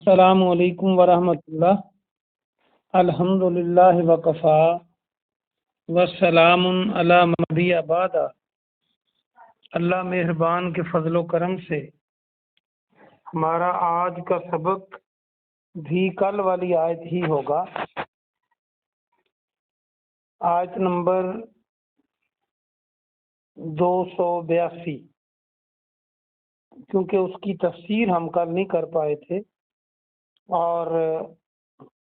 السلام علیکم ورحمۃ اللہ۔ الحمدللہ وکفا وسلام علی من نبی بعد۔ اللہ مہربان کے فضل و کرم سے ہمارا آج کا سبق بھی کل والی آیت ہی ہوگا، آیت نمبر 282، کیونکہ اس کی تفسیر ہم کل نہیں کر پائے تھے اور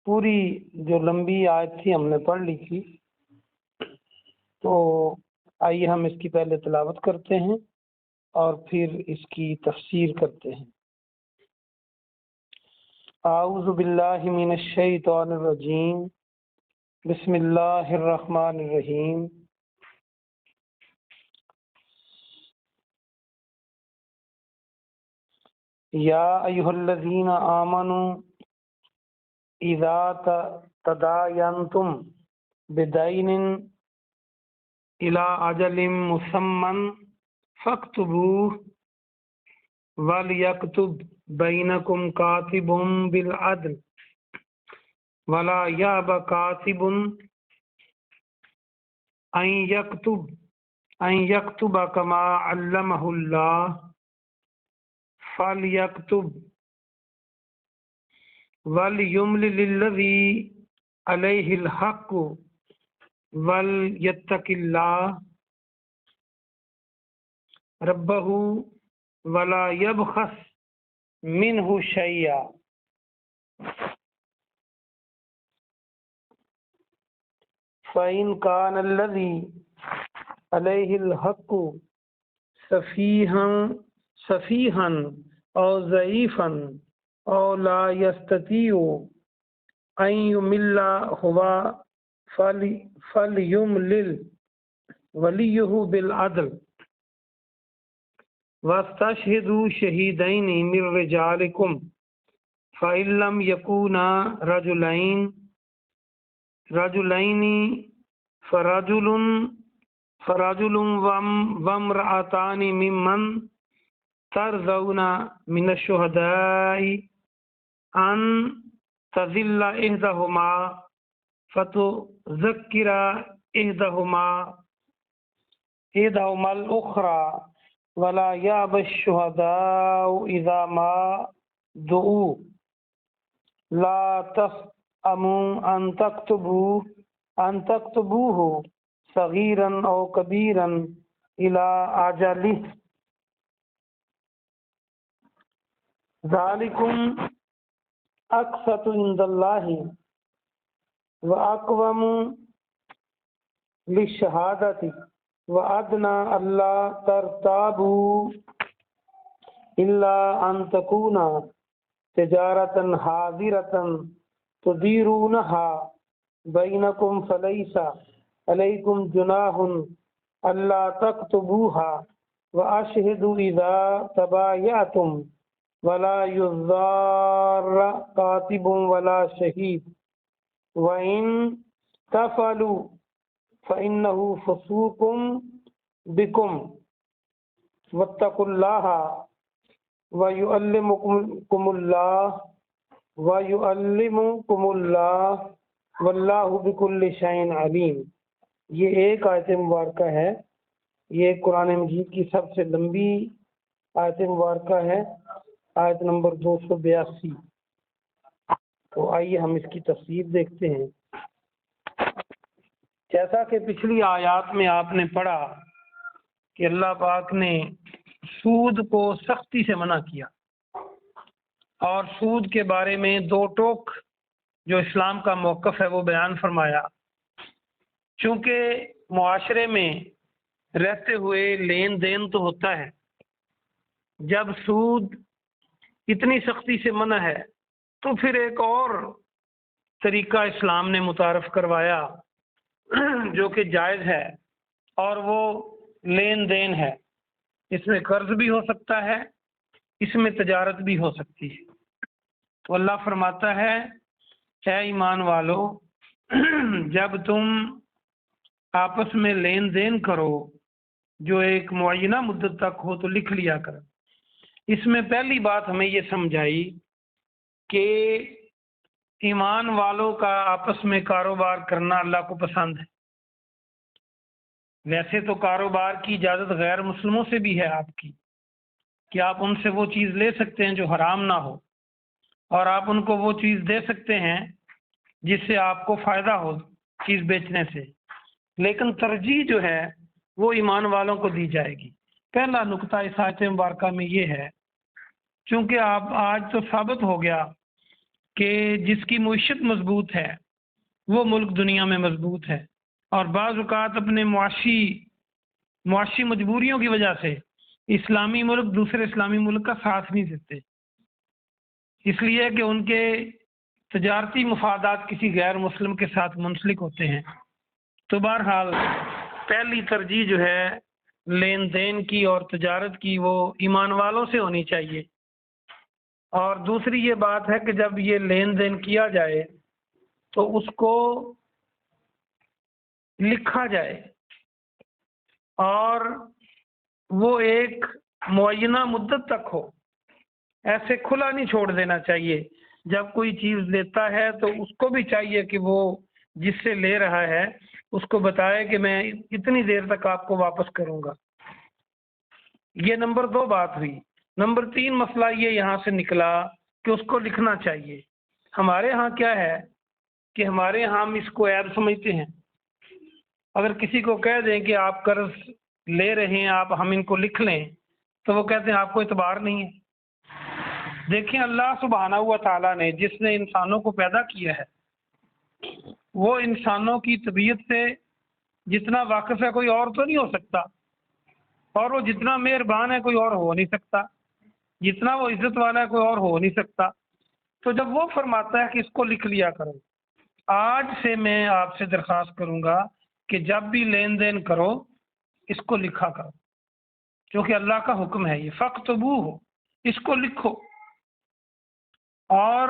پوری جو لمبی آیت تھی ہم نے پڑھ لی تھی، تو آئیے ہم اس کی پہلے تلاوت کرتے ہیں اور پھر اس کی تفسیر کرتے ہیں۔ اعوذ باللہ من الشیطان الرجیم، بسم اللہ الرحمن الرحیم۔ یا ایھا الذین آمنوا اذا تداینتم بدین الی اجل مسمى فاکتبوہ ولیکتب بینکم کاتب بالعدل ولا یأب کاتب ان یکتب کما علمہ اللہ فلیکتب ولیملل الذی علیہ الحق ولیتق اللہ ربہ ولا یبخس منہ شیئا۔ فإن كان الذي عليه الحق سفيها أو ضعيفا أو لا يستطيع أن يمل هو فليملل وليه بالعدل واستشهدوا شهيدين من رجالكم فإن لم يكونا رجلين فرجل وامرأتان ممن ترضون من الشهداء أن تضل إحداهما فتذكر إحداهما الأخرى ولا يأبى الشهداء إذا ما دعوا لا تسأموا أن تكتبوه صغيرا أو كبيرا إلى أجله ذلكم أقسط عند الله وأقوم للشهادة وأدنى ألا ترتابوا إلا أن تكون تجارة حاضرة تديرونها بينكم فليس عليكم جناح ألا تكتبوها وأشهدوا إذا تبايعتم ولا يضار كاتب ولا شهيد وإن تفعلوا فإنه فسوق بكم واتقوا الله ويعلمكم الله واللہ بکل شیء علیم۔ یہ ایک آیت مبارکہ ہے، یہ قرآن مجید کی سب سے لمبی آیت مبارکہ ہے، آیت نمبر 282۔ تو آئیے ہم اس کی تفسیر دیکھتے ہیں۔ جیسا کہ پچھلی آیات میں آپ نے پڑھا کہ اللہ پاک نے سود کو سختی سے منع کیا اور سود کے بارے میں دو ٹوک جو اسلام کا موقف ہے وہ بیان فرمایا۔ چونکہ معاشرے میں رہتے ہوئے لین دین تو ہوتا ہے، جب سود اتنی سختی سے منع ہے تو پھر ایک اور طریقہ اسلام نے متعارف کروایا جو کہ جائز ہے، اور وہ لین دین ہے۔ اس میں قرض بھی ہو سکتا ہے، اس میں تجارت بھی ہو سکتی ہے۔ تو اللہ فرماتا ہے، اے ایمان والو، جب تم آپس میں لین دین کرو جو ایک معینہ مدت تک ہو تو لکھ لیا کر۔ اس میں پہلی بات ہمیں یہ سمجھائی کہ ایمان والوں کا آپس میں کاروبار کرنا اللہ کو پسند ہے۔ ویسے تو کاروبار کی اجازت غیر مسلموں سے بھی ہے آپ کی، کہ آپ ان سے وہ چیز لے سکتے ہیں جو حرام نہ ہو، اور آپ ان کو وہ چیز دے سکتے ہیں جس سے آپ کو فائدہ ہو چیز بیچنے سے، لیکن ترجیح جو ہے وہ ایمان والوں کو دی جائے گی۔ پہلا نقطہ اس آیت مبارکہ میں یہ ہے، چونکہ آپ آج تو ثابت ہو گیا کہ جس کی معیشت مضبوط ہے وہ ملک دنیا میں مضبوط ہے، اور بعض اوقات اپنے معاشی مجبوریوں کی وجہ سے اسلامی ملک دوسرے اسلامی ملک کا ساتھ نہیں دیتے، اس لیے کہ ان کے تجارتی مفادات کسی غیر مسلم کے ساتھ منسلک ہوتے ہیں۔ تو بہرحال پہلی ترجیح جو ہے لین دین کی اور تجارت کی وہ ایمان والوں سے ہونی چاہیے، اور دوسری یہ بات ہے کہ جب یہ لین دین کیا جائے تو اس کو لکھا جائے، اور وہ ایک معینہ مدت تک ہو، ایسے کھلا نہیں چھوڑ دینا چاہیے۔ جب کوئی چیز لیتا ہے تو اس کو بھی چاہیے کہ وہ جس سے لے رہا ہے اس کو بتائے کہ میں اتنی دیر تک آپ کو واپس کروں گا۔ یہ نمبر 2 بات ہوئی۔ نمبر 3 مسئلہ یہ یہاں سے نکلا کہ اس کو لکھنا چاہیے۔ ہمارے ہاں کیا ہے کہ ہمارے ہاں ہم اس کو عیب سمجھتے ہیں۔ اگر کسی کو کہہ دیں کہ آپ قرض لے رہے ہیں، ہم ان کو لکھ لیں، تو وہ کہتے ہیں آپ کو اعتبار نہیں ہے۔ دیکھیں اللہ سبحانہ و تعالیٰ نے جس نے انسانوں کو پیدا کیا ہے وہ انسانوں کی طبیعت سے جتنا واقف ہے کوئی اور تو نہیں ہو سکتا، اور وہ جتنا مہربان ہے کوئی اور ہو نہیں سکتا، جتنا وہ عزت والا ہے کوئی اور ہو نہیں سکتا۔ تو جب وہ فرماتا ہے کہ اس کو لکھ لیا کرو، آج سے میں آپ سے درخواست کروں گا کہ جب بھی لین دین کرو اس کو لکھا کرو، کیونکہ اللہ کا حکم ہے یہ فَاكْتُبُوهُ ہو، اس کو لکھو۔ اور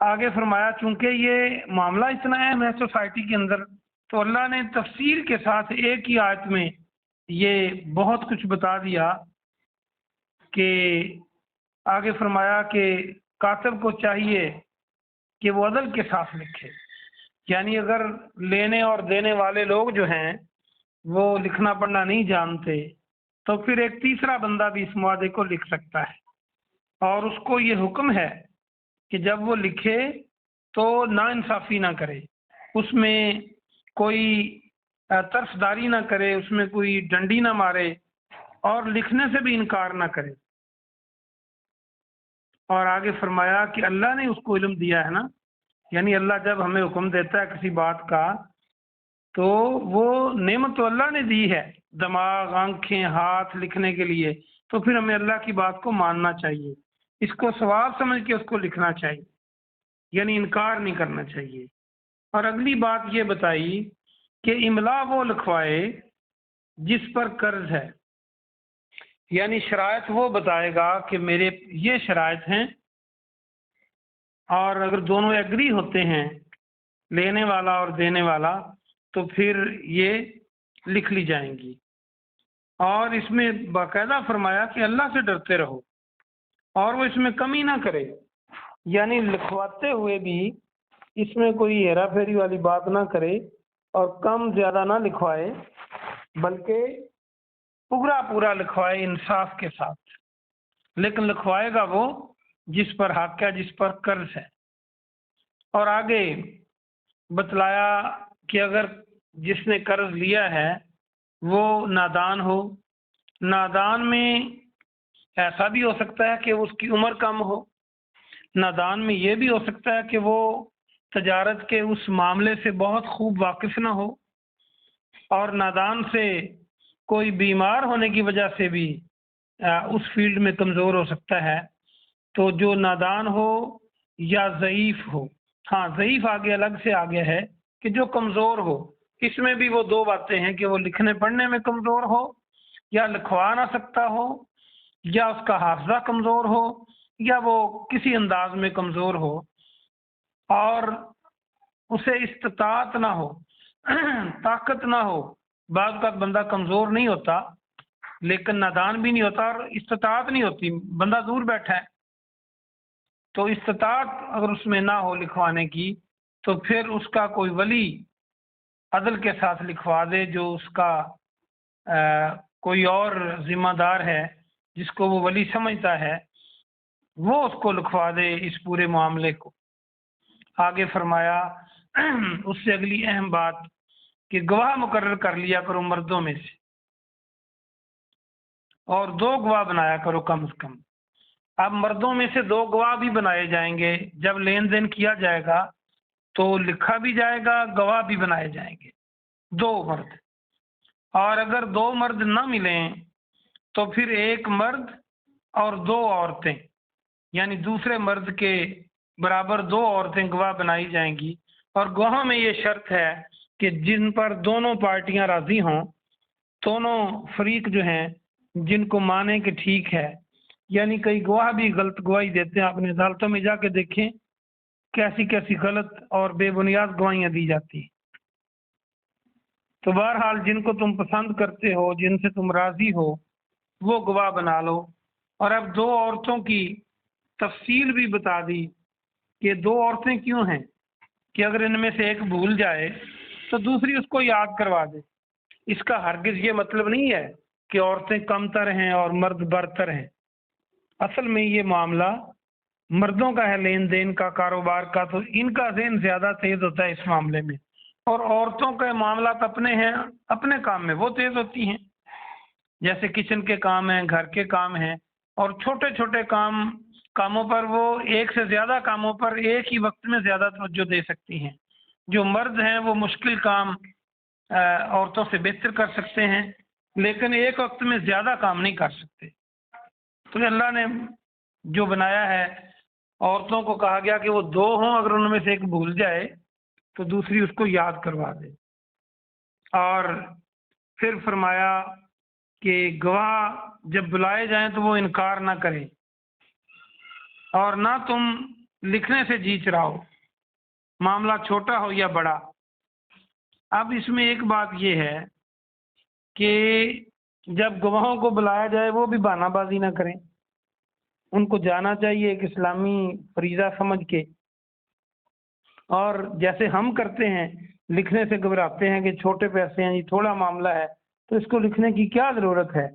آگے فرمایا چونکہ یہ معاملہ اتنا اہم ہے سوسائٹی کے اندر، تو اللہ نے تفصیل کے ساتھ ایک ہی آیت میں یہ بہت کچھ بتا دیا کہ آگے فرمایا کہ کاتب کو چاہیے کہ وہ عدل کے ساتھ لکھے، یعنی اگر لینے اور دینے والے لوگ جو ہیں وہ لکھنا پڑھنا نہیں جانتے تو پھر ایک تیسرا بندہ بھی اس معاہدے کو لکھ سکتا ہے، اور اس کو یہ حکم ہے کہ جب وہ لکھے تو ناانصافی نہ کرے، اس میں کوئی طرفداری نہ کرے، اس میں کوئی ڈنڈی نہ مارے، اور لکھنے سے بھی انکار نہ کرے۔ اور آگے فرمایا کہ اللہ نے اس کو علم دیا ہے نا، یعنی اللہ جب ہمیں حکم دیتا ہے کسی بات کا تو وہ نعمت تو اللہ نے دی ہے، دماغ، آنکھیں، ہاتھ لکھنے کے لیے، تو پھر ہمیں اللہ کی بات کو ماننا چاہیے، اس کو ثواب سمجھ کے اس کو لکھنا چاہیے، یعنی انکار نہیں کرنا چاہیے۔ اور اگلی بات یہ بتائی کہ املا وہ لکھوائے جس پر قرض ہے، یعنی شرائط وہ بتائے گا کہ میرے یہ شرائط ہیں، اور اگر دونوں ایگری ہوتے ہیں لینے والا اور دینے والا تو پھر یہ لکھ لی جائیں گی۔ اور اس میں باقاعدہ فرمایا کہ اللہ سے ڈرتے رہو اور وہ اس میں کمی نہ کرے، یعنی لکھواتے ہوئے بھی اس میں کوئی ہیرا پھیری والی بات نہ کرے اور کم زیادہ نہ لکھوائے، بلکہ پورا لکھوائے انصاف کے ساتھ، لیکن لکھوائے گا وہ جس پر حق ہے، جس پر قرض ہے۔ اور آگے بتلایا کہ اگر جس نے قرض لیا ہے وہ نادان ہو، نادان میں ایسا بھی ہو سکتا ہے کہ اس کی عمر کم ہو، نادان میں یہ بھی ہو سکتا ہے کہ وہ تجارت کے اس معاملے سے بہت خوب واقف نہ ہو، اور نادان سے کوئی بیمار ہونے کی وجہ سے بھی اس فیلڈ میں کمزور ہو سکتا ہے۔ تو جو نادان ہو یا ضعیف ہو، ہاں ضعیف آگے الگ سے آگے ہے کہ جو کمزور ہو، اس میں بھی وہ 2 باتیں ہیں کہ وہ لکھنے پڑھنے میں کمزور ہو یا لکھوا نہ سکتا ہو، یا اس کا حافظہ کمزور ہو، یا وہ کسی انداز میں کمزور ہو اور اسے استطاعت نہ ہو، طاقت نہ ہو۔ بعض کا بندہ کمزور نہیں ہوتا لیکن نادان بھی نہیں ہوتا اور استطاعت نہیں ہوتی، بندہ دور بیٹھا ہے، تو استطاعت اگر اس میں نہ ہو لکھوانے کی تو پھر اس کا کوئی ولی عدل کے ساتھ لکھوا دے، جو اس کا کوئی اور ذمہ دار ہے جس کو وہ ولی سمجھتا ہے، وہ اس کو لکھوا دے اس پورے معاملے کو۔ آگے فرمایا اس سے اگلی اہم بات کہ گواہ مقرر کر لیا کرو مردوں میں سے، اور 2 گواہ بنایا کرو کم از کم۔ اب مردوں میں سے 2 گواہ بھی بنائے جائیں گے، جب لین دین کیا جائے گا تو لکھا بھی جائے گا، گواہ بھی بنائے جائیں گے 2 مرد۔ اور اگر 2 مرد نہ ملیں تو پھر 1 مرد اور 2 عورتیں، یعنی دوسرے مرد کے برابر 2 عورتیں گواہ بنائی جائیں گی۔ اور گواہوں میں یہ شرط ہے کہ جن پر دونوں پارٹیاں راضی ہوں، دونوں فریق جو ہیں جن کو مانے کہ ٹھیک ہے، یعنی کئی گواہ بھی غلط گواہی دیتے ہیں، اپنے عدالتوں میں جا کے دیکھیں کیسی کیسی غلط اور بے بنیاد گواہیاں دی جاتی ہیں۔ تو بہرحال جن کو تم پسند کرتے ہو، جن سے تم راضی ہو، وہ گواہ بنا لو۔ اور اب 2 عورتوں کی تفصیل بھی بتا دی کہ 2 عورتیں کیوں ہیں، کہ اگر ان میں سے ایک بھول جائے تو دوسری اس کو یاد کروا دے۔ اس کا ہرگز یہ مطلب نہیں ہے کہ عورتیں کم تر ہیں اور مرد برتر ہیں۔ اصل میں یہ معاملہ مردوں کا ہے، لین دین کا، کاروبار کا، تو ان کا ذہن زیادہ تیز ہوتا ہے اس معاملے میں، اور عورتوں کے معاملات اپنے ہیں، اپنے کام میں وہ تیز ہوتی ہیں، جیسے کچن کے کام ہیں، گھر کے کام ہیں، اور چھوٹے چھوٹے کاموں پر وہ ایک سے زیادہ کاموں پر ایک ہی وقت میں زیادہ توجہ دے سکتی ہیں۔ جو مرد ہیں وہ مشکل کام عورتوں سے بہتر کر سکتے ہیں، لیکن ایک وقت میں زیادہ کام نہیں کر سکتے۔ تو اللہ نے جو بنایا ہے، عورتوں کو کہا گیا کہ وہ 2 ہوں، اگر ان میں سے ایک بھول جائے تو دوسری اس کو یاد کروا دے۔ اور پھر فرمایا کہ گواہ جب بلائے جائیں تو وہ انکار نہ کریں، اور نہ تم لکھنے سے جی چراؤ، معاملہ چھوٹا ہو یا بڑا۔ اب اس میں ایک بات یہ ہے کہ جب گواہوں کو بلایا جائے وہ بھی بہانہ بازی نہ کریں، ان کو جانا چاہیے ایک اسلامی فریضہ سمجھ کے، اور جیسے ہم کرتے ہیں لکھنے سے گھبراتے ہیں کہ چھوٹے پیسے ہیں، یہ تھوڑا معاملہ ہے تو اس کو لکھنے کی کیا ضرورت ہے۔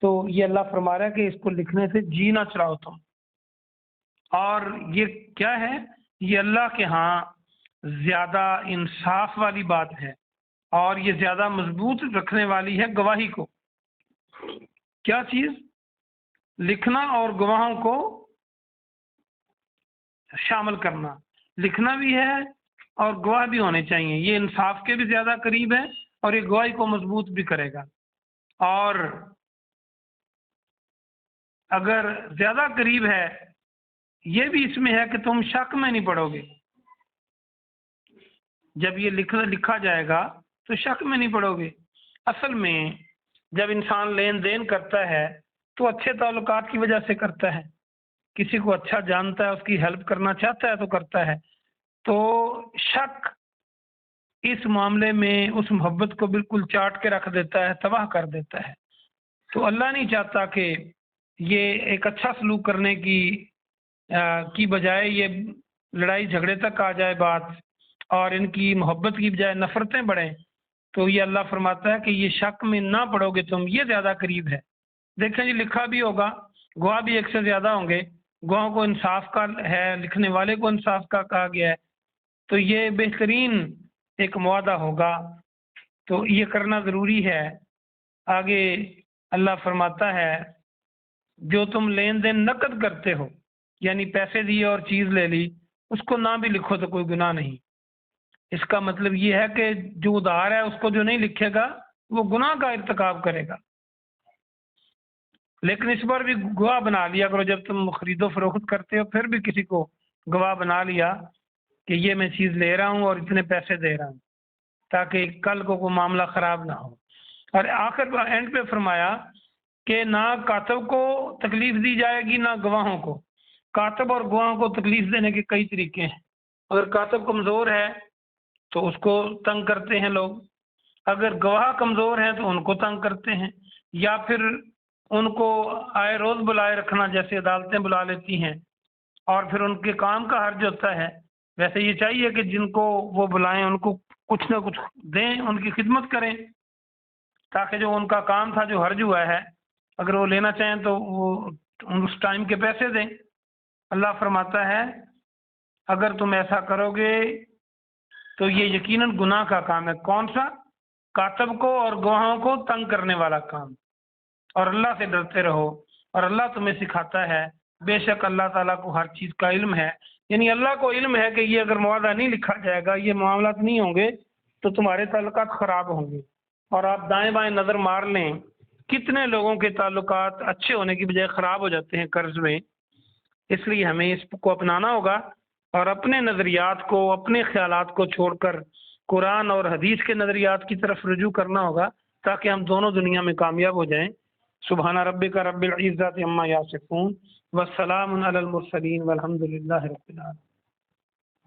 تو یہ اللہ فرما رہا ہے کہ اس کو لکھنے سے جی نہ چڑھاؤ تم۔ اور یہ کیا ہے، یہ اللہ کے ہاں زیادہ انصاف والی بات ہے، اور یہ زیادہ مضبوط رکھنے والی ہے گواہی کو۔ کیا چیز؟ لکھنا اور گواہوں کو شامل کرنا، لکھنا بھی ہے اور گواہ بھی ہونے چاہیے، یہ انصاف کے بھی زیادہ قریب ہے اور یہ گواہی کو مضبوط بھی کرے گا۔ اور اگر زیادہ قریب ہے، یہ بھی اس میں ہے کہ تم شک میں نہیں پڑو گے، جب یہ لکھا جائے گا تو شک میں نہیں پڑو گے۔ اصل میں جب انسان لین دین کرتا ہے تو اچھے تعلقات کی وجہ سے کرتا ہے، کسی کو اچھا جانتا ہے، اس کی ہیلپ کرنا چاہتا ہے تو کرتا ہے۔ تو شک اس معاملے میں اس محبت کو بالکل چاٹ کے رکھ دیتا ہے، تباہ کر دیتا ہے۔ تو اللہ نہیں چاہتا کہ یہ ایک اچھا سلوک کرنے کی بجائے یہ لڑائی جھگڑے تک آ جائے بات، اور ان کی محبت کی بجائے نفرتیں بڑھیں۔ تو یہ اللہ فرماتا ہے کہ یہ شک میں نہ پڑو گے تم، یہ زیادہ قریب ہے۔ دیکھیں جی، لکھا بھی ہوگا، گواہ بھی ایک سے زیادہ ہوں گے، گواہوں کو انصاف کا ہے، لکھنے والے کو انصاف کا کہا گیا ہے، تو یہ بہترین ایک معاہدہ ہوگا، تو یہ کرنا ضروری ہے۔ آگے اللہ فرماتا ہے جو تم لین دین نقد کرتے ہو، یعنی پیسے دیے اور چیز لے لی، اس کو نہ بھی لکھو تو کوئی گناہ نہیں۔ اس کا مطلب یہ ہے کہ جو ادھار ہے اس کو جو نہیں لکھے گا وہ گناہ کا ارتکاب کرے گا، لیکن اس پر بھی گواہ بنا لیا کرو۔ جب تم خرید و فروخت کرتے ہو پھر بھی کسی کو گواہ بنا لیا کہ یہ میں چیز لے رہا ہوں اور اتنے پیسے دے رہا ہوں، تاکہ کل کو کوئی معاملہ خراب نہ ہو۔ اور آخر اینڈ پہ فرمایا کہ نہ کاتب کو تکلیف دی جائے گی نہ گواہوں کو۔ کاتب اور گواہوں کو تکلیف دینے کے کئی طریقے ہیں۔ اگر کاتب کمزور ہے تو اس کو تنگ کرتے ہیں لوگ، اگر گواہ کمزور ہیں تو ان کو تنگ کرتے ہیں، یا پھر ان کو آئے روز بلائے رکھنا، جیسے عدالتیں بلا لیتی ہیں اور پھر ان کے کام کا حرج ہوتا ہے۔ ویسے یہ چاہیے کہ جن کو وہ بلائیں ان کو کچھ نہ کچھ دیں، ان کی خدمت کریں، تاکہ جو ان کا کام تھا جو حرج ہوا ہے اگر وہ لینا چاہیں تو وہ اس ٹائم کے پیسے دیں۔ اللہ فرماتا ہے اگر تم ایسا کرو گے تو یہ یقیناً گناہ کا کام ہے۔ کون سا؟ کاتب کو اور گواہوں کو تنگ کرنے والا کام۔ اور اللہ سے ڈرتے رہو اور اللہ تمہیں سکھاتا ہے، بے شک اللہ تعالیٰ کو ہر چیز کا علم ہے۔ یعنی اللہ کو علم ہے کہ یہ اگر معاہدہ نہیں لکھا جائے گا، یہ معاملات نہیں ہوں گے تو تمہارے تعلقات خراب ہوں گے۔ اور آپ دائیں بائیں نظر مار لیں، کتنے لوگوں کے تعلقات اچھے ہونے کی بجائے خراب ہو جاتے ہیں قرض میں۔ اس لیے ہمیں اس کو اپنانا ہوگا اور اپنے نظریات کو، اپنے خیالات کو چھوڑ کر قرآن اور حدیث کے نظریات کی طرف رجوع کرنا ہوگا، تاکہ ہم دونوں دنیا میں کامیاب ہو جائیں۔ سبحان ربک رب العزت عما یصفون والسلام علی المرسلین والحمد للہ رب العالمین۔